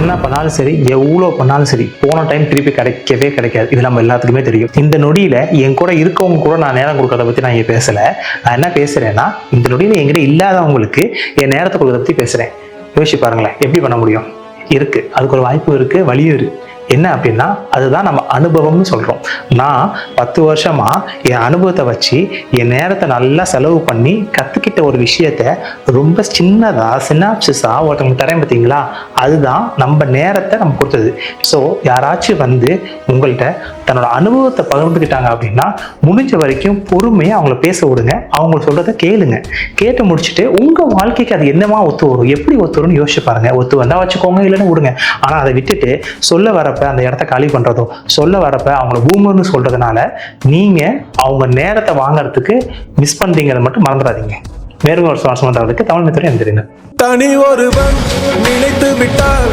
என்ன பண்ணாலும் சரி, எவ்வளோ பண்ணாலும் சரி, போன டைம் திருப்பி கிடைக்கவே கிடைக்காது. இது நம்ம எல்லாத்துக்குமே தெரியும். இந்த நொடியில என் கூட இருக்கவங்க கூட நான் நேரம் கொடுக்கறத பத்தி நான் இங்க பேசல. நான் என்ன பேசுறேன்னா, இந்த நொடியில என்கிட்ட இல்லாதவங்களுக்கு என் நேரத்தை கொடுக்கறத பத்தி பேசுறேன். யோசிச்சு பாருங்களேன், எப்படி பண்ண முடியும்? இருக்கு, அதுக்கு ஒரு வாய்ப்பு இருக்கு, வழியும் இருக்கு. என்ன அப்படின்னா, அதுதான் நம்ம அனுபவம்னு சொல்றோம். நான் 10 வருஷமா என் அனுபவத்தை வச்சு என் நேரத்தை நல்லா செலவு பண்ணி கத்துக்கிட்ட ஒரு விஷயத்த ரொம்ப சின்னதா சினாப்சிஸா ஒருத்தவங்க தரேன் பார்த்தீங்களா, அதுதான் நம்ம நேரத்தை நம்ம கொடுத்தது. ஸோ யாராச்சும் வந்து உங்கள்கிட்ட தன்னோட அனுபவத்தை பகிர்ந்துக்கிட்டாங்க அப்படின்னா, முடிஞ்ச வரைக்கும் பொறுமையாக அவங்கள பேச விடுங்க. அவங்க சொல்றதை கேளுங்க. கேட்டு முடிச்சுட்டு உங்க வாழ்க்கைக்கு அது என்னமா ஒத்து வரும், எப்படி ஒத்து வரும்னு யோசிச்சு பாருங்க. ஒத்து வந்தா வச்சுக்கோங்க, இல்லைன்னு விடுங்க. ஆனா அதை விட்டுட்டு சொல்ல வரப்ப அந்த இடத்த காலி பண்றதோ, சொல்ல வரப்ப அவங்கள பூமர்னு சொல்றதுனால நீங்க அவங்க நேரத்தை வாங்கறதுக்கு மிஸ் பண்றீங்கிறத மட்டும் மறந்துடாதீங்க. மேலும் ஒரு சுவாசம் தமிழ் மித்திரம் எந்திரிங்க. தனி ஒருவன் நினைத்து விட்டால்